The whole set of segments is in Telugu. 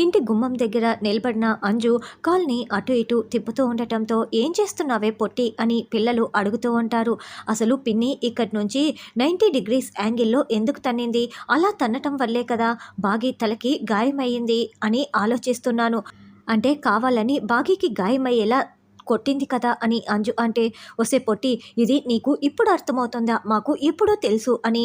ఇంటి గుమ్మం దగ్గర నిలబడిన అంజు కాల్ని అటు ఇటు తిప్పుతూ ఉండటంతో ఏం చేస్తున్నావే పొట్టి అని పిల్లలు అడుగుతూ ఉంటారు. అసలు పిన్ని ఇక్కడి నుంచి 90 డిగ్రీస్ యాంగిల్లో ఎందుకు తన్నింది? అలా తన్నటం వల్లే కదా బాగి తలకి గాయమయ్యింది అని ఆలోచిస్తున్నాను. అంటే కావాలని బాగీకి గాయమయ్యేలా కొట్టింది కదా అని అంజు అంటే, ఒసే పొట్టి, ఇది నీకు ఇప్పుడు అర్థమవుతుందా? మాకు ఎప్పుడో తెలుసు అని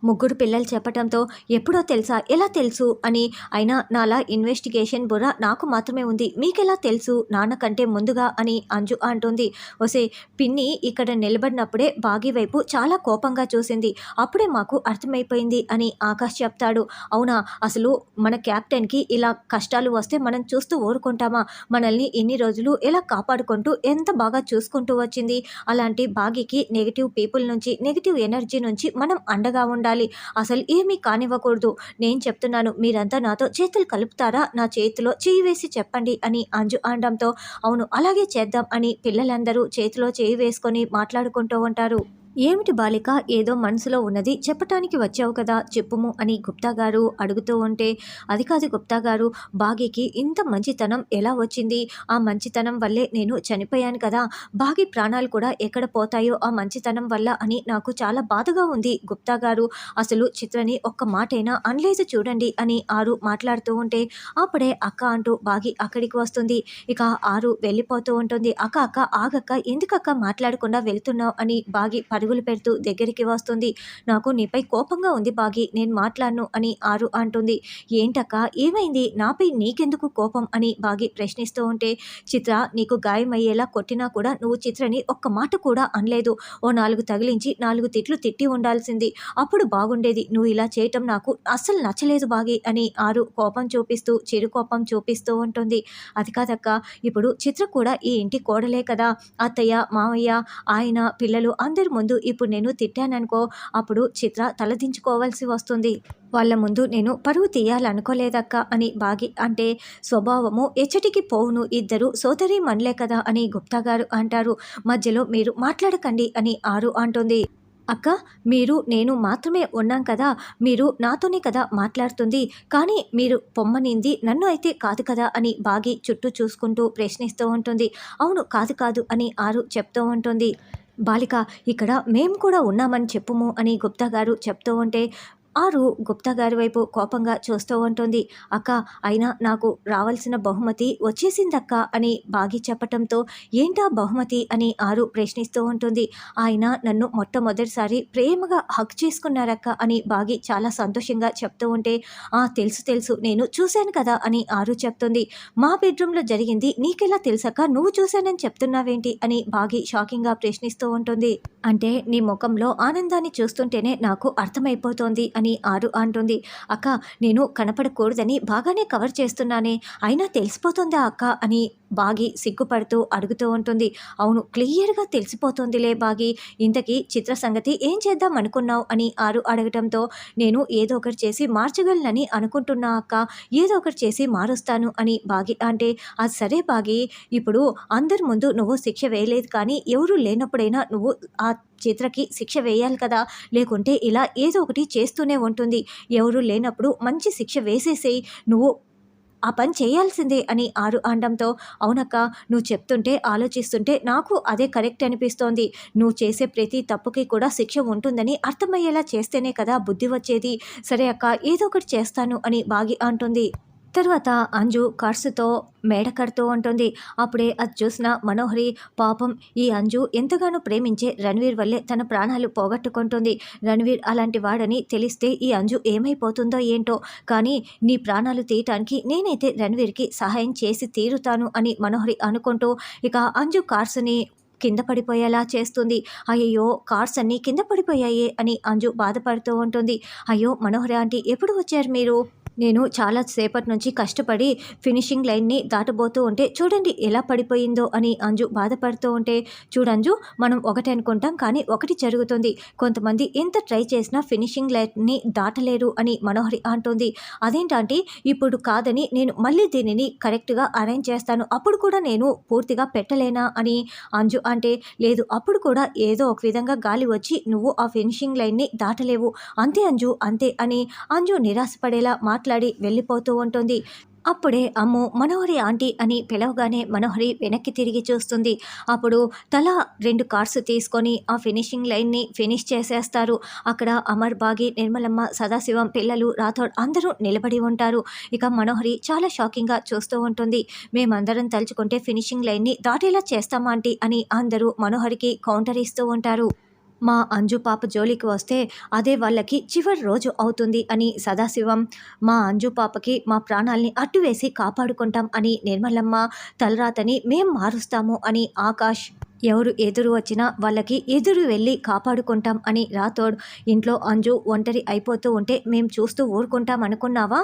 ముగ్గురు పిల్లలు చెప్పటంతో, ఎప్పుడో తెలుసా? ఎలా తెలుసు అని. అయినా నాలా ఇన్వెస్టిగేషన్ బుర్ర నాకు మాత్రమే ఉంది, మీకెలా తెలుసు నాన్న కంటే ముందుగా అని అంజు అంటుంది. ఒసే పిన్ని ఇక్కడ నిలబడినప్పుడే బాగి వైపు చాలా కోపంగా చూసింది, అప్పుడే మాకు అర్థమైపోయింది అని ఆకాష్ చెప్తాడు. అవునా? అసలు మన క్యాప్టెన్కి ఇలా కష్టాలు వస్తే మనం చూస్తూ ఊరుకుంటామా? మనల్ని ఇన్ని రోజులు ఎలా కాపాడుకుంటూ ఎంత బాగా చూసుకుంటూ వచ్చింది. అలాంటి బాగికి నెగిటివ్ పీపుల్ నుంచి, నెగిటివ్ ఎనర్జీ నుంచి మనం అండగా ఉండాలి. అసలు ఏమీ కానివ్వకూడదు. నేను చెప్తున్నాను, మీరంతా నాతో చేతులు కలుపుతారా? నా చేతిలో చేయి వేసి చెప్పండి అని అంజు అనడంతో, అవును అలాగే చేద్దాం అని పిల్లలందరూ చేతిలో చేయి వేసుకొని మాట్లాడుకుంటూ ఉంటారు. ఏమిటి బాలిక, ఏదో మనసులో ఉన్నది చెప్పటానికి వచ్చావు కదా, చెప్పుము అని గుప్తా గారు అడుగుతూ ఉంటే, అది కాదు గుప్తా గారు, బాగికి ఇంత మంచితనం ఎలా వచ్చింది? ఆ మంచితనం వల్లే నేను చనిపోయాను కదా, బాగి ప్రాణాలు కూడా ఎక్కడ పోతాయో ఆ మంచితనం వల్ల అని నాకు చాలా బాధగా ఉంది గుప్తా గారు. అసలు చిత్రని ఒక్క మాటైనా అనలేదు చూడండి అని ఆరు మాట్లాడుతూ ఉంటే, అప్పుడే అక్క అంటూ బాగి అక్కడికి వస్తుంది. ఇక ఆరు వెళ్ళిపోతూ ఉంటుంది. అక్క అక్క ఆగక్క, ఎందుకక్క మాట్లాడకుండా వెళ్తున్నావు అని బాగి పరుగులు పెడుతూ దగ్గరికి వస్తుంది. నాకు నీపై కోపంగా ఉంది బాగి, నేను మాట్లాడను అని ఆరు అంటుంది. ఏంటక్క ఏమైంది? నాపై నీకెందుకు కోపం అని బాగి ప్రశ్నిస్తూ ఉంటే, చిత్ర నీకు గాయమయ్యేలా కొట్టినా కూడా నువ్వు చిత్రని ఒక్క మాట కూడా అనలేదు. ఓ 4 తగిలించి 4 తిట్లు తిట్టి ఉండాల్సింది, అప్పుడు బాగుండేది. నువ్వు ఇలా చేయటం నాకు అస్సలు నచ్చలేదు బాగి అని ఆరు కోపం చూపిస్తూ, చిరు కోపం చూపిస్తూ ఉంటుంది. అది కాదక్క, ఇప్పుడు చిత్ర కూడా ఈ ఇంటి కోడలే కదా, అత్తయ్య మామయ్య ఆయన పిల్లలు అందరి ముందు ఇప్పుడు నేను తిట్టాననుకో, అప్పుడు చిత్ర తలదించుకోవాల్సి వస్తుంది. వాళ్ళ ముందు నేను పరువు తీయాలనుకోలేదక్క అని బాగి అంటే, స్వభావము ఎచ్చటికి పోవును, ఇద్దరు సోదరి మనులే కదా అని గుప్తా గారు అంటారు. మధ్యలో మీరు మాట్లాడకండి అని ఆరు అంటుంది. అక్క, మీరు నేను మాత్రమే ఉన్నాం కదా, మీరు నాతోనే కదా మాట్లాడుతుంది, కానీ మీరు పొమ్మనింది నన్ను అయితే కాదు కదా అని బాగి చుట్టూ చూసుకుంటూ ప్రశ్నిస్తూ ఉంటుంది. అవును కాదు కాదు అని ఆరు చెప్తూ ఉంటుంది. బాలిక, ఇక్కడ మేము కూడా ఉన్నామని చెప్పుము అని గుప్తా గారు చెప్తూ ఉంటే, ఆరు గుప్తా గారి వైపు కోపంగా చూస్తూ ఉంటుంది. అక్క, అయినా నాకు రావాల్సిన బహుమతి వచ్చేసిందక్క అని బాగి చెప్పటంతో, ఏంటా బహుమతి అని ఆరు ప్రశ్నిస్తూ ఉంటుంది. ఆయన నన్ను మొట్టమొదటిసారి ప్రేమగా హక్ చేసుకున్నారక్క అని బాగి చాలా సంతోషంగా చెప్తూ ఉంటే, తెలుసు తెలుసు, నేను చూశాను కదా అని ఆరు చెప్తుంది. మా బెడ్రూమ్లో జరిగింది నీకెలా తెలుసక్క, నువ్వు చూశానని చెప్తున్నావేంటి అని బాగి షాకింగ్గా ప్రశ్నిస్తూ ఉంటుంది. అంటే నీ ముఖంలో ఆనందాన్ని చూస్తుంటేనే నాకు అర్థమైపోతోంది అని ఆరు అంటుంది. అక్క, నేను కనపడకూడదని బాగానే కవర్ చేస్తున్నానే, అయినా తెలిసిపోతుందా అక్క అని బాగి సిగ్గుపడుతూ అడుగుతూ ఉంటుంది. అవును క్లియర్గా తెలిసిపోతుందిలే బాగి, ఇంతకీ చిత్ర సంగతి ఏం చేద్దాం అనుకున్నావు అని ఆరు అడగటంతో, నేను ఏదో ఒకటి చేసి మార్చగలనని అనుకుంటున్నా అక్క, ఏదో ఒకటి చేసి మారుస్తాను అని బాగి అంటే, అది సరే బాగి, ఇప్పుడు అందరి ముందు నువ్వు శిక్ష వేయలేదు, కానీ ఎవరు లేనప్పుడైనా నువ్వు ఆ చిత్రకి శిక్ష వేయాలి కదా, లేకుంటే ఇలా ఏదో ఒకటి చేస్తూనే ఉంటుంది. ఎవరు లేనప్పుడు మంచి శిక్ష వేసేసేయి, నువ్వు ఆ పని చేయాల్సిందే అని ఆరు అనడంతో, అవునక్క, నువ్వు చెప్తుంటే ఆలోచిస్తుంటే నాకు అదే కరెక్ట్ అనిపిస్తోంది. నువ్వు చేసే ప్రతి తప్పుకి కూడా శిక్ష ఉంటుందని అర్థమయ్యేలా చేస్తేనే కదా బుద్ధి వచ్చేది. సరే అక్క, ఏదో ఒకటి చేస్తాను అని బాగి అంటుంది. తర్వాత అంజు కర్సుతో మేడ కడుతూ ఉంటుంది. అప్పుడే అది చూసిన మనోహరి, పాపం ఈ అంజు ఎంతగానో ప్రేమించే రణవీర్ వల్లే తన ప్రాణాలు పోగొట్టుకుంటుంది. రణవీర్ అలాంటి వాడని తెలిస్తే ఈ అంజు ఏమైపోతుందో ఏంటో, కానీ నీ ప్రాణాలు తీయటానికి నేనైతే రణవీర్కి సహాయం చేసి తీరుతాను అని మనోహరి అనుకుంటూ ఇక అంజు కార్స్ని కింద పడిపోయేలా చేస్తుంది. అయ్యో కార్స్ అన్నీ కింద పడిపోయాయే అని అంజు బాధపడుతూ ఉంటుంది. అయ్యో మనోహరి ఆంటీ, ఎప్పుడు వచ్చారు మీరు? నేను చాలా సేపటి నుంచి కష్టపడి ఫినిషింగ్ లైన్ని దాటబోతూ ఉంటే చూడండి ఎలా పడిపోయిందో అని అంజు బాధపడుతూ ఉంటే, చూడంజు, మనం ఒకటి అనుకుంటాం కానీ ఒకటి జరుగుతుంది, కొంతమంది ఎంత ట్రై చేసినా ఫినిషింగ్ లైన్ని దాటలేరు అని మనోహరి అంటుంది. అదేంటంటే, ఇప్పుడు కాదని నేను మళ్ళీ దీనిని కరెక్ట్గా అరేంజ్ చేస్తాను, అప్పుడు కూడా నేను పూర్తిగా పెట్టలేనా అని అంజు అంటే, లేదు అప్పుడు కూడా ఏదో ఒక విధంగా గాలి వచ్చి నువ్వు ఆ ఫినిషింగ్ లైన్ని దాటలేవు, అంతే అంజు అంతే అని అంజు నిరాశపడేలా మాట్లాడి వెళ్ళిపోతూ ఉంటుంది. అప్పుడే అమ్మో మనోహరి ఆంటీ అని పిలవగానే మనోహరి వెనక్కి తిరిగి చూస్తుంది. అప్పుడు తలా 2 కార్డ్స్ తీసుకొని ఆ ఫినిషింగ్ లైన్‌ని ఫినిష్ చేసేస్తారు. అక్కడ అమర్, బాగి, నిర్మలమ్మ, సదాశివం, పిల్లలు, రాథోడ్ అందరూ నిలబడి ఉంటారు. ఇక మనోహరి చాలా షాకింగ్‌గా చూస్తూ ఉంటుంది. మేమందరం తలుచుకుంటే ఫినిషింగ్ లైన్‌ని దాటేలా చేస్తాం ఆంటీ అని అందరూ మనోహరికి కౌంటర్ ఇస్తూ ఉంటారు. మా అంజు పాప జోలికి వస్తే అదే వాళ్ళకి చివరి రోజు అవుతుంది అని సదాశివం, మా అంజు పాపకి మా ప్రాణాల్ని అడ్డువేసి కాపాడుకుంటాం అని నిర్మలమ్మ, తలరాతని మేం మారుస్తాము అని ఆకాష్, ఎవరు ఎదురు వచ్చినా వాళ్ళకి ఎదురు వెళ్ళి కాపాడుకుంటాం అని రాథోడ్, ఇంట్లో అంజు ఒంటరి అయిపోతూ ఉంటే మేం చూస్తూ ఊరుకుంటాం అనుకున్నావా?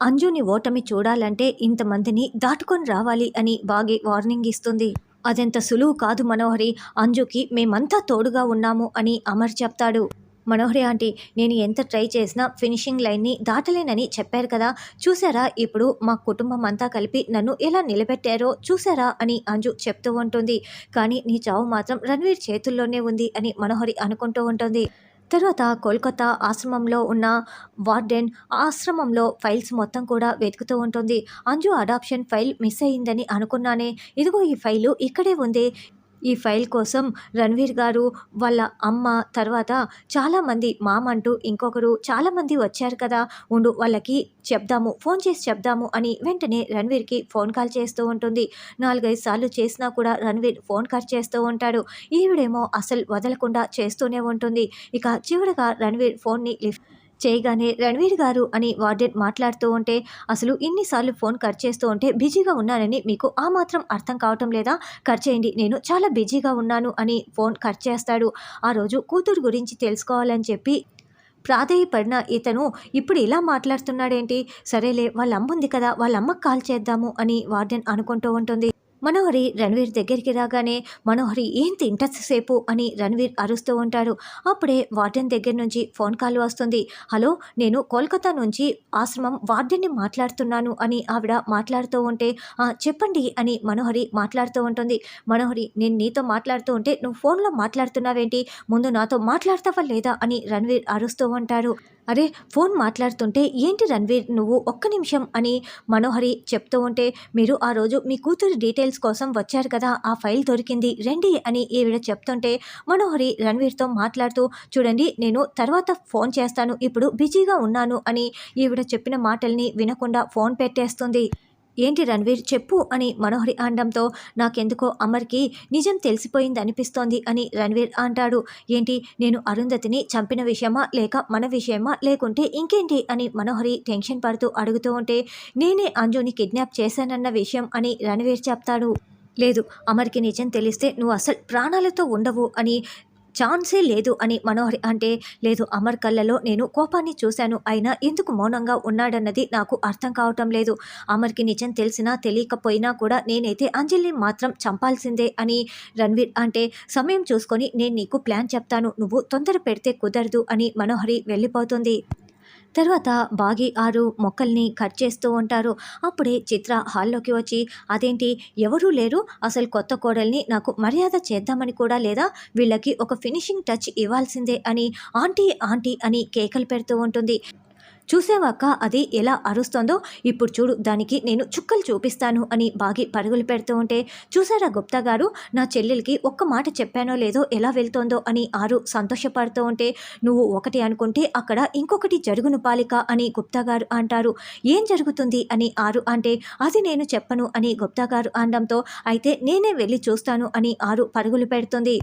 అంజుని ఓటమి చూడాలంటే ఇంతమందిని దాటుకొని రావాలి అని బాగి వార్నింగ్ ఇస్తుంది. అదెంత సులువు కాదు మనోహరి, అంజుకి మేమంతా తోడుగా ఉన్నాము అని అమర్ చెప్తాడు. మనోహరి ఆంటీ, నేను ఎంత ట్రై చేసినా ఫినిషింగ్ లైన్ని దాటలేనని చెప్పారు కదా, చూసారా ఇప్పుడు మా కుటుంబం అంతా కలిపి నన్ను ఎలా నిలబెట్టారో చూసారా అని అంజు చెప్తూ ఉంటుంది. కానీ నీ చావు మాత్రం రణ్వీర్ చేతుల్లోనే ఉంది అని మనోహరి అనుకుంటూ ఉంటుంది. తర్వాత కోల్కతా ఆశ్రమంలో ఉన్న వార్డెన్ ఆశ్రమంలో ఫైల్స్ మొత్తం కూడా వెతుకుతూ ఉంటుంది. అంజు అడాప్షన్ ఫైల్ మిస్ అయిందని అనుకున్నానే, ఇదిగో ఈ ఫైలు ఇక్కడే ఉంది. ఈ ఫైల్ కోసం రణ్వీర్ గారు, వాళ్ళ అమ్మ, తర్వాత చాలామంది మామ అంటూ ఇంకొకరు చాలామంది వచ్చారు కదా, ఉండు వాళ్ళకి చెప్దాము, ఫోన్ చేసి చెప్దాము అని వెంటనే రణ్వీర్కి ఫోన్ కాల్ చేస్తూ ఉంటుంది. 4-5 సార్లు చేసినా కూడా రణ్వీర్ ఫోన్ కట్ చేస్తూ ఉంటాడు. ఈవిడేమో అసలు వదలకుండా చేస్తూనే ఉంటుంది. ఇక చివరగా రణ్వీర్ ఫోన్ని లిఫ్ట్ చేయగానే రణ్వీర్ గారు అని వార్డెన్ మాట్లాడుతూ ఉంటే, అసలు ఇన్నిసార్లు ఫోన్ కట్ చేస్తూ ఉంటే బిజీగా ఉన్నానని మీకు ఆ మాత్రం అర్థం కావటం లేదా? కట్ చేయండి, నేను చాలా బిజీగా ఉన్నాను అని ఫోన్ కట్ చేస్తాడు. ఆ రోజు కూతురు గురించి తెలుసుకోవాలని చెప్పి ప్రాధేయపడిన ఇతను ఇప్పుడు ఇలా మాట్లాడుతున్నాడేంటి? సరేలే వాళ్ళ అమ్మ ఉంది కదా, వాళ్ళ అమ్మకి కాల్ చేద్దాము అని వార్డెన్ అనుకుంటూ ఉంటుంది. మనోహరి రణ్వీర్ దగ్గరికి రాగానే, మనోహరి ఏంటి ఇంతసేపు అని రణ్వీర్ అరుస్తూ ఉంటాడు. అప్పుడే వార్డెన్ దగ్గర నుంచి ఫోన్ కాల్ వస్తుంది. హలో, నేను కోల్కతా నుంచి ఆశ్రమం వార్డెన్ని మాట్లాడుతున్నాను అని ఆవిడ మాట్లాడుతూ ఉంటే, చెప్పండి అని మనోహరి మాట్లాడుతూ ఉంటుంది. మనోహరి, నేను నీతో మాట్లాడుతూ ఉంటే నువ్వు ఫోన్లో మాట్లాడుతున్నావేంటి? ముందు నాతో మాట్లాడతావా లేదా అని రణ్వీర్ అరుస్తూ ఉంటారు. అరే, ఫోన్ మాట్లాడుతుంటే ఏంటి రణ్వీర్ నువ్వు, ఒక్క నిమిషం అని మనోహరి చెప్తూ ఉంటే, మీరు ఆ రోజు మీ కూతురు డీటెయిల్స్ కోసం వచ్చారు కదా, ఆ ఫైల్ దొరికింది రండి అని ఈవిడ చెప్తుంటే, మనోహరి రణ్వీర్తో మాట్లాడుతూ, చూడండి నేను తర్వాత ఫోన్ చేస్తాను, ఇప్పుడు బిజీగా ఉన్నాను అని ఈవిడ చెప్పిన మాటల్ని వినకుండా ఫోన్ పెట్టేస్తుంది. ఏంటి రణ్వీర్ చెప్పు అని మనోహరి అనడంతో, నాకెందుకో అమర్కి నిజం తెలిసిపోయింది అనిపిస్తోంది అని రణ్వీర్ అంటాడు. ఏంటి, నేను అరుంధతిని చంపిన విషయమా లేక మన విషయమా లేకుంటే ఇంకేంటి అని మనోహరి టెన్షన్ పడుతూ అడుగుతూ ఉంటే, నేనే అంజుని కిడ్నాప్ చేశానన్న విషయం అని రణ్వీర్ చెప్తాడు. లేదు, అమర్కి నిజం తెలిస్తే నువ్వు అసలు ప్రాణాలతో ఉండవు అని, ఛాన్సే లేదు అని మనోహరి అంటే, లేదు అమర్ కళ్ళలో నేను కోపాన్ని చూశాను, అయినా ఎందుకు మౌనంగా ఉన్నాడన్నది నాకు అర్థం కావటం లేదు. అమర్కి నిజం తెలిసినా తెలియకపోయినా కూడా నేనైతే అంజలిని మాత్రం చంపాల్సిందే అని రణ్వీర్ అంటే, సమయం చూసుకొని నేను నీకు ప్లాన్ చెప్తాను, నువ్వు తొందర పెడితే కుదరదు అని మనోహరి వెళ్ళిపోతుంది. తర్వాత బాగి ఆరు మొక్కల్ని కట్ చేస్తూ ఉంటారు. అప్పుడే చిత్ర హాల్లోకి వచ్చి, అదేంటి ఎవరూ లేరు, అసలు కొత్త కోడల్ని నాకు మర్యాద చేద్దామని కూడా లేదా, వీళ్ళకి ఒక ఫినిషింగ్ టచ్ ఇవ్వాల్సిందే అని ఆంటీ ఆంటీ అని కేకలు పెడుతూ ఉంటుంది. చూసావాక అది ఎలా అరుస్తోందో, ఇప్పుడు చూడు దానికి నేను చుక్కలు చూపిస్తాను అని బాగి పరుగులు పెడుతూ ఉంటే, చూసారా గుప్తా గారు, నా చెల్లెలకి ఒక్క మాట చెప్పానో లేదో ఎలా వెళ్తోందో అని ఆరు సంతోషపడుతూ ఉంటే, నువ్వు ఒకటి అనుకుంటే అక్కడ ఇంకొకటి జరుగును పాలిక అని గుప్తా గారు అంటారు. ఏం జరుగుతుంది అని ఆరు అంటే, అది నేను చెప్పను అని గుప్తా గారు అనడంతో, అయితే నేనే వెళ్ళి చూస్తాను అని ఆరు పరుగులు పెడుతుంది.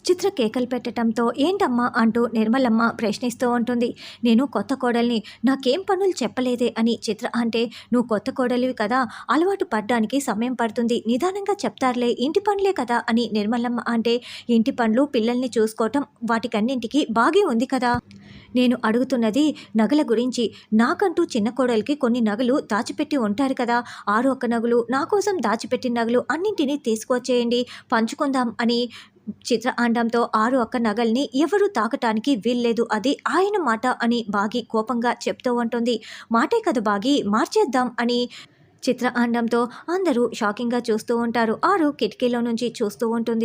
చిత్ర కేకలు పెట్టడంతో, ఏంటమ్మా అంటూ నిర్మలమ్మ ప్రశ్నిస్తూ ఉంటుంది. నేను కొత్త కోడల్ని, నాకేం పనులు చెప్పలేదే అని చిత్ర అంటే, నువ్వు కొత్త కోడలివి కదా, అలవాటు పడ్డానికి సమయం పడుతుంది, నిదానంగా చెప్తారులే, ఇంటి పనులే కదా అని నిర్మలమ్మ అంటే, ఇంటి పనులు పిల్లల్ని చూసుకోవటం వాటికన్నింటికి బాగే ఉంది కదా, నేను అడుగుతున్నది నగల గురించి. నాకంటూ చిన్న కోడలికి కొన్ని నగలు దాచిపెట్టి ఉంటారు కదా, 6 నగలు నా కోసం దాచిపెట్టిన నగలు అన్నింటినీ తీసుకొచ్చేయండి, పంచుకుందాం అని చిత్ర అనడంతో, 6 నగల్ని ఎవరూ తాకటానికి వీల్లేదు, అది ఆయన మాట అని బాగి కోపంగా చెప్తూ ఉంటుంది. మాటే కదా బాగి, మార్చేద్దాం అని చిత్ర అనడంతో అందరూ షాకింగ్గా చూస్తూ ఉంటారు. 6 కిటికీలో నుంచి చూస్తూ ఉంటుంది.